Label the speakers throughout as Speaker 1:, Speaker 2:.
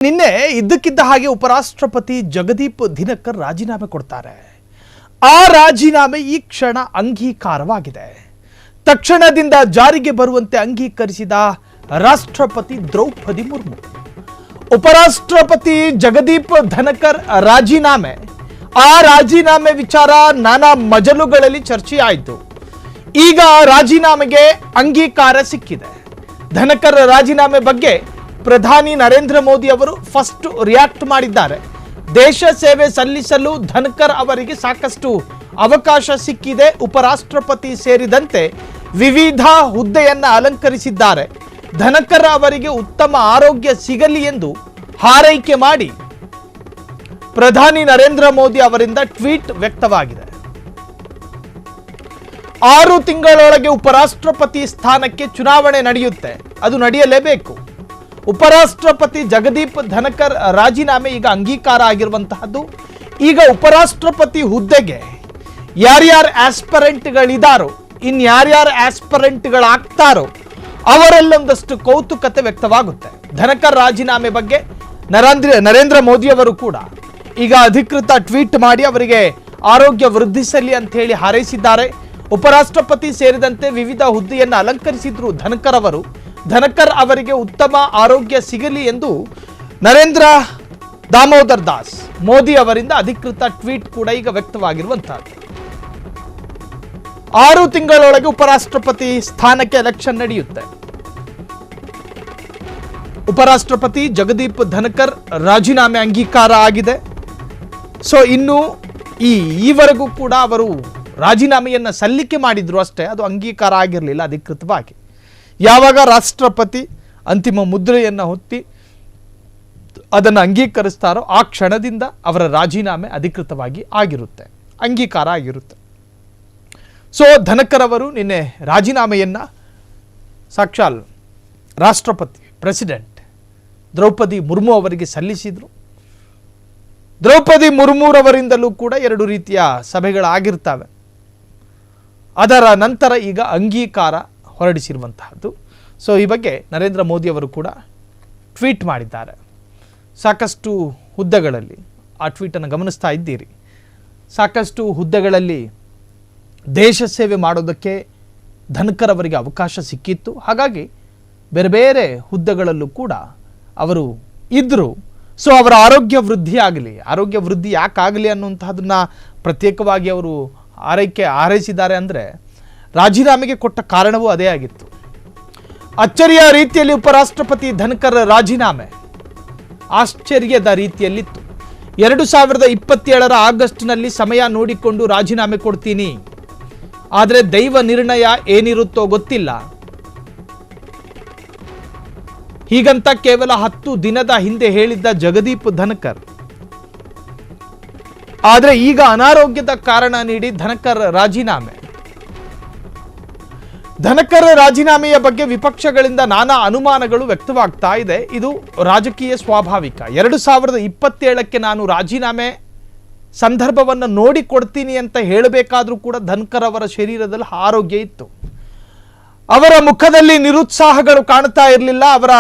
Speaker 1: ನಿನ್ನೆ ಇದ್ದಕ್ಕಿದ್ದ ಹಾಗೆ ಉಪರಾಷ್ಟ್ರಪತಿ ಜಗದೀಪ್ ಧನಕರ್ ರಾಜೀನಾಮೆ ಕೊಡ್ತಾರೆ. ಆ ರಾಜೀನಾಮೆ ಈ ಕ್ಷಣ ಅಂಗೀಕಾರವಾಗಿದೆ. ತಕ್ಷಣದಿಂದ ಜಾರಿಗೆ ಬರುವಂತೆ ಅಂಗೀಕರಿಸಿದ ರಾಷ್ಟ್ರಪತಿ ದ್ರೌಪದಿ ಮುರ್ಮು. ಉಪರಾಷ್ಟ್ರಪತಿ ಜಗದೀಪ್ ಧನಕರ್ ರಾಜೀನಾಮೆ, ಆ ರಾಜೀನಾಮೆ ವಿಚಾರ ನಾನಾ ಮಜಲುಗಳಲ್ಲಿ ಚರ್ಚೆಯಾಯಿತು. ಈಗ ರಾಜೀನಾಮೆಗೆ ಅಂಗೀಕಾರ ಸಿಕ್ಕಿದೆ. ಧನಕರ್ ರಾಜೀನಾಮೆ ಬಗ್ಗೆ ಪ್ರಧಾನಿ ನರೇಂದ್ರ ಮೋದಿ ಅವರು ಫಸ್ಟ್ ರಿಯಾಕ್ಟ್ ಮಾಡಿದ್ದಾರೆ. ದೇಶ ಸೇವೆ ಸಲ್ಲಿಸಲು ಧನಕರ್ ಅವರಿಗೆ ಸಾಕಷ್ಟು ಅವಕಾಶ ಸಿಕ್ಕಿದೆ. ಉಪರಾಷ್ಟ್ರಪತಿ ಸೇರಿದಂತೆ ವಿವಿಧ ಹುದ್ದೆಯನ್ನ ಅಲಂಕರಿಸಿದ್ದಾರೆ. ಧನಕರ್ ಅವರಿಗೆ ಉತ್ತಮ ಆರೋಗ್ಯ ಸಿಗಲಿ ಎಂದು ಹಾರೈಕೆ ಮಾಡಿ ಪ್ರಧಾನಿ ನರೇಂದ್ರ ಮೋದಿ ಅವರಿಂದ ಟ್ವೀಟ್ ವ್ಯಕ್ತವಾಗಿದೆ. 6 ತಿಂಗಳೊಳಗೆ ಉಪರಾಷ್ಟ್ರಪತಿ ಸ್ಥಾನಕ್ಕೆ ಚುನಾವಣೆ ನಡೆಯುತ್ತೆ, ಅದು ನಡೆಯಲೇಬೇಕು. ಉಪರಾಷ್ಟ್ರಪತಿ ಜಗದೀಪ್ ಧನಕರ್ ರಾಜೀನಾಮೆ ಈಗ ಅಂಗೀಕಾರ ಆಗಿರುವಂತಹದ್ದು. ಈಗ ಉಪರಾಷ್ಟ್ರಪತಿ ಹುದ್ದೆಗೆ ಯಾರ್ಯಾರು ಆಸ್ಪರೆಂಟ್ಗಳಿದಾರೋ, ಇನ್ಯಾರ್ಯಾರು ಆಸ್ಪರೆಂಟ್ಗಳಾಗ್ತಾರೋ ಅವರಲ್ಲೊಂದಷ್ಟು ಕೌತುಕತೆ ವ್ಯಕ್ತವಾಗುತ್ತೆ. ಧನಕರ್ ರಾಜೀನಾಮೆ ಬಗ್ಗೆ ನರೇಂದ್ರ ಮೋದಿ ಅವರು ಕೂಡ ಈಗ ಅಧಿಕೃತ ಟ್ವೀಟ್ ಮಾಡಿ ಅವರಿಗೆ ಆರೋಗ್ಯ ವೃದ್ಧಿಸಲಿ ಅಂತ ಹೇಳಿ ಹಾರೈಸಿದ್ದಾರೆ. ಉಪರಾಷ್ಟ್ರಪತಿ ಸೇರಿದಂತೆ ವಿವಿಧ ಹುದ್ದೆಯನ್ನು ಅಲಂಕರಿಸಿದ್ರು ಧನಕರ್ ಅವರು. ಧನಕರ್ ಅವರಿಗೆ ಉತ್ತಮ ಆರೋಗ್ಯ ಸಿಗಲಿ ಎಂದು ನರೇಂದ್ರ ದಾಮೋದರ್ ದಾಸ್ ಮೋದಿ ಅವರಿಂದ ಅಧಿಕೃತ ಟ್ವೀಟ್ ಕೂಡ ಈಗ ವ್ಯಕ್ತವಾಗಿರುವಂತಹದ್ದು. 6 ತಿಂಗಳೊಳಗೆ ಉಪರಾಷ್ಟ್ರಪತಿ ಸ್ಥಾನಕ್ಕೆ ಎಲೆಕ್ಷನ್ ನಡೆಯುತ್ತೆ. ಉಪರಾಷ್ಟ್ರಪತಿ ಜಗದೀಪ್ ಧನಕರ್ ರಾಜೀನಾಮೆ ಅಂಗೀಕಾರ ಆಗಿದೆ. ಸೊ ಇನ್ನು ಈವರೆಗೂ ಕೂಡ ಅವರು ರಾಜೀನಾಮೆಯನ್ನು ಸಲ್ಲಿಕೆ ಮಾಡಿದ್ರು ಅಷ್ಟೇ, ಅದು ಅಂಗೀಕಾರ ಆಗಿರಲಿಲ್ಲ ಅಧಿಕೃತವಾಗಿ. ಯಾವಾಗ ರಾಷ್ಟ್ರಪತಿ ಅಂತಿಮ ಮುದ್ರೆಯನ್ನು ಹೊತ್ತಿ ಅದನ್ನು ಅಂಗೀಕರಿಸ್ತಾರೋ ಆ ಕ್ಷಣದಿಂದ ಅವರ ರಾಜೀನಾಮೆ ಅಧಿಕೃತವಾಗಿ ಆಗಿರುತ್ತೆ, ಅಂಗೀಕಾರ ಆಗಿರುತ್ತೆ. ಸೊ ಧನಕರ್ ಅವರು ನಿನ್ನೆ ರಾಜೀನಾಮೆಯನ್ನು ಸಾಕ್ಷಾತ್ ರಾಷ್ಟ್ರಪತಿ ಪ್ರೆಸಿಡೆಂಟ್ ದ್ರೌಪದಿ ಮುರ್ಮು ಅವರಿಗೆ ಸಲ್ಲಿಸಿದರು. ದ್ರೌಪದಿ ಮುರ್ಮುರವರಿಂದಲೂ ಕೂಡ 2 ರೀತಿಯ ಸಭೆಗಳಾಗಿರ್ತವೆ. ಅದರ ನಂತರ ಈಗ ಅಂಗೀಕಾರ ಹೊರಡಿಸಿರುವಂತಹದ್ದು. ಸೊ ಈ ಬಗ್ಗೆ ನರೇಂದ್ರ ಮೋದಿ ಅವರು ಕೂಡ ಟ್ವೀಟ್ ಮಾಡಿದ್ದಾರೆ. ಸಾಕಷ್ಟು ಹುದ್ದೆಗಳಲ್ಲಿ ಆ ಟ್ವೀಟನ್ನು ಗಮನಿಸ್ತಾ ಇದ್ದೀರಿ. ಸಾಕಷ್ಟು ಹುದ್ದೆಗಳಲ್ಲಿ ದೇಶ ಸೇವೆ ಮಾಡೋದಕ್ಕೆ ಧನಕರ್ ಅವರಿಗೆ ಅವಕಾಶ ಸಿಕ್ಕಿತ್ತು. ಹಾಗಾಗಿ ಬೇರೆ ಬೇರೆ ಹುದ್ದೆಗಳಲ್ಲೂ ಕೂಡ ಅವರು ಇದ್ದರು. ಸೊ ಅವರ ಆರೋಗ್ಯ ವೃದ್ಧಿ ಆಗಲಿ, ಆರೋಗ್ಯ ವೃದ್ಧಿ ಯಾಕಾಗಲಿ ಅನ್ನುವಂಥದ್ದನ್ನು ಪ್ರತ್ಯೇಕವಾಗಿ ಅವರು ಹಾರೈಸಿದ್ದಾರೆ. ಅಂದರೆ ರಾಜೀನಾಮೆಗೆ ಕೊಟ್ಟ ಕಾರಣವೂ ಅದೇ ಆಗಿತ್ತು. ಅಚ್ಚರಿಯ ರೀತಿಯಲ್ಲಿ ಉಪರಾಷ್ಟ್ರಪತಿ ಧನಕರ್ ರಾಜೀನಾಮೆ ಆಶ್ಚರ್ಯದ ರೀತಿಯಲ್ಲಿತ್ತು. 2027 ಆಗಸ್ಟ್ನಲ್ಲಿ ಸಮಯ ನೋಡಿಕೊಂಡು ರಾಜೀನಾಮೆ ಕೊಡ್ತೀನಿ, ಆದರೆ ದೈವ ನಿರ್ಣಯ ಏನಿರುತ್ತೋ ಗೊತ್ತಿಲ್ಲ, ಹೀಗಂತ ಕೇವಲ 10 ದಿನದ ಹಿಂದೆ ಹೇಳಿದ್ದ ಜಗದೀಪ್ ಧನಕರ್. ಆದರೆ ಈಗ ಅನಾರೋಗ್ಯದ ಕಾರಣ ನೀಡಿ ಧನಕರ್ ರಾಜೀನಾಮೆ. ಧನಕರ್ ರಾಜೀನಾಮೆಯ ಬಗ್ಗೆ ವಿಪಕ್ಷಗಳಿಂದ ನಾನಾ ಅನುಮಾನಗಳು ವ್ಯಕ್ತವಾಗ್ತಾ ಇದೆ. ಇದು ರಾಜಕೀಯ ಸ್ವಾಭಾವಿಕ. 2027ಕ್ಕೆ ನಾನು ರಾಜೀನಾಮೆ ಸಂದರ್ಭವನ್ನು ನೋಡಿಕೊಡ್ತೀನಿ ಅಂತ ಹೇಳಬೇಕಾದ್ರೂ ಕೂಡ ಧನಕರ್ ಅವರ ಶರೀರದಲ್ಲಿ ಆರೋಗ್ಯ ಇತ್ತು. ಅವರ ಮುಖದಲ್ಲಿ ನಿರುತ್ಸಾಹಗಳು ಕಾಣ್ತಾ ಇರಲಿಲ್ಲ. ಅವರ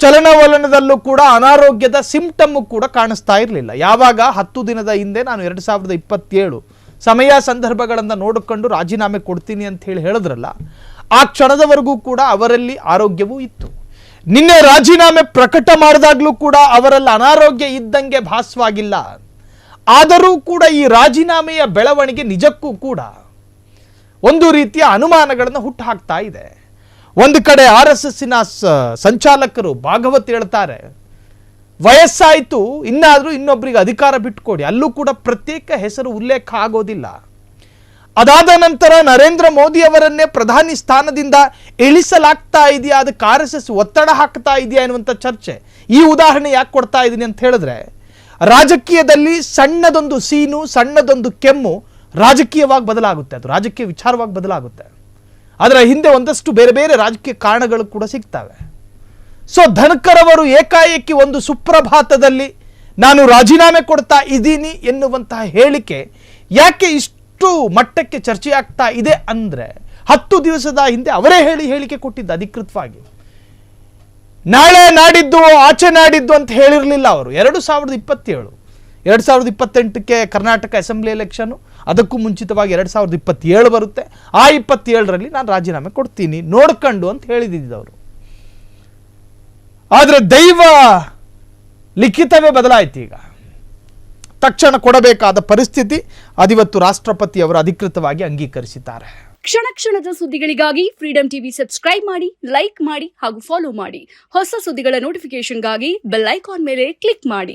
Speaker 1: ಚಲನವಲನದಲ್ಲೂ ಕೂಡ ಅನಾರೋಗ್ಯದ ಸಿಂಪ್ಟಮ್ ಕೂಡ ಕಾಣಿಸ್ತಾ ಇರಲಿಲ್ಲ. ಯಾವಾಗ 10 ದಿನದ ಹಿಂದೆ ನಾನು 2027 ಸಮಯ ಸಂದರ್ಭಗಳನ್ನು ನೋಡಿಕೊಂಡು ರಾಜೀನಾಮೆ ಕೊಡ್ತೀನಿ ಅಂತ ಹೇಳಿದ್ರಲ್ಲ, ಆ ಕ್ಷಣದವರೆಗೂ ಕೂಡ ಅವರಲ್ಲಿ ಆರೋಗ್ಯವೂ ಇತ್ತು. ನಿನ್ನೆ ರಾಜೀನಾಮೆ ಪ್ರಕಟ ಮಾಡಿದಾಗಲೂ ಕೂಡ ಅವರಲ್ಲಿ ಅನಾರೋಗ್ಯ ಇದ್ದಂಗೆ ಭಾಸವಾಗಿಲ್ಲ. ಆದರೂ ಕೂಡ ಈ ರಾಜೀನಾಮೆಯ ಬೆಳವಣಿಗೆ ನಿಜಕ್ಕೂ ಕೂಡ ಒಂದು ರೀತಿಯ ಅನುಮಾನಗಳನ್ನು ಹುಟ್ಟುಹಾಕ್ತಾ ಇದೆ. ಒಂದು ಕಡೆ RSSನ ಸಂಚಾಲಕರು ಭಾಗವತ್ ಹೇಳ್ತಾರೆ, ವಯಸ್ಸಾಯಿತು, ಇನ್ನಾದರೂ ಇನ್ನೊಬ್ಬರಿಗೆ ಅಧಿಕಾರ ಬಿಟ್ಟುಕೊಡಿ. ಅಲ್ಲೂ ಕೂಡ ಪ್ರತ್ಯೇಕ ಹೆಸರು ಉಲ್ಲೇಖ ಆಗೋದಿಲ್ಲ. ಅದಾದ ನಂತರ ನರೇಂದ್ರ ಮೋದಿ ಅವರನ್ನೇ ಪ್ರಧಾನಿ ಸ್ಥಾನದಿಂದ ಇಳಿಸಲಾಗ್ತಾ ಇದೆಯಾ, ಅದಕ್ಕೆ RSS ಒತ್ತಡ ಹಾಕ್ತಾ ಇದೆಯಾ ಎನ್ನುವಂಥ ಚರ್ಚೆ. ಈ ಉದಾಹರಣೆ ಯಾಕೆ ಕೊಡ್ತಾ ಇದ್ದೀನಿ ಅಂತ ಹೇಳಿದ್ರೆ, ರಾಜಕೀಯದಲ್ಲಿ ಸಣ್ಣದೊಂದು ಸೀನು, ಸಣ್ಣದೊಂದು ಕೆಮ್ಮು ರಾಜಕೀಯವಾಗಿ ಬದಲಾಗುತ್ತೆ, ಅದು ರಾಜಕೀಯ ವಿಚಾರವಾಗಿ ಬದಲಾಗುತ್ತೆ. ಅದರ ಹಿಂದೆ ಒಂದಷ್ಟು ಬೇರೆ ಬೇರೆ ರಾಜಕೀಯ ಕಾರಣಗಳು ಕೂಡ ಸಿಗ್ತವೆ. ಸೊ ಧನಕರ್ ಅವರು ಏಕಾಏಕಿ ಒಂದು ಸುಪ್ರಭಾತದಲ್ಲಿ ನಾನು ರಾಜೀನಾಮೆ ಕೊಡ್ತಾ ಇದ್ದೀನಿ ಎನ್ನುವಂತಹ ಹೇಳಿಕೆ ಯಾಕೆ ಇಷ್ಟು ಮಟ್ಟಕ್ಕೆ ಚರ್ಚೆ ಆಗ್ತಾ ಇದೆ ಅಂದರೆ, 10 ದಿವಸದ ಹಿಂದೆ ಅವರೇ ಹೇಳಿಕೆ ಕೊಟ್ಟಿದ್ದು ಅಧಿಕೃತವಾಗಿ. ನಾಳೆ ನಾಡಿದ್ದು ಆಚೆ ನಾಡಿದ್ದು ಅಂತ ಹೇಳಿರಲಿಲ್ಲ ಅವರು. 2028ಕ್ಕೆ ಕರ್ನಾಟಕ ಅಸೆಂಬ್ಲಿ ಎಲೆಕ್ಷನು, ಅದಕ್ಕೂ ಮುಂಚಿತವಾಗಿ 2027 ಬರುತ್ತೆ. ಆ 27ರಲ್ಲಿ ನಾನು ರಾಜೀನಾಮೆ ಕೊಡ್ತೀನಿ ನೋಡ್ಕೊಂಡು ಅಂತ ಹೇಳಿದ್ದಿದ್ದವರು. ಆದರೆ ದೈವ ಲಿಖಿತವೇ ಬದಲಾಯಿತು. ಈಗ ತಕ್ಷಣ ಕೊಡಬೇಕಾದ ಪರಿಸ್ಥಿತಿ ಅದಿವತ್ತು ರಾಷ್ಟ್ರಪತಿ ಅವರು ಅಧಿಕೃತವಾಗಿ ಅಂಗೀಕರಿಸಿದ್ದಾರೆ.
Speaker 2: ಕ್ಷಣ ಕ್ಷಣದ ಸುದ್ದಿಗಳಿಗಾಗಿ ಫ್ರೀಡಂ ಟಿವಿ ಸಬ್ಸ್ಕ್ರೈಬ್ ಮಾಡಿ, ಲೈಕ್ ಮಾಡಿ ಹಾಗೂ ಫಾಲೋ ಮಾಡಿ. ಹೊಸ ಸುದ್ದಿಗಳ ನೋಟಿಫಿಕೇಶನ್ಗಾಗಿ ಬೆಲ್ ಐಕಾನ್ ಮೇಲೆ ಕ್ಲಿಕ್ ಮಾಡಿ.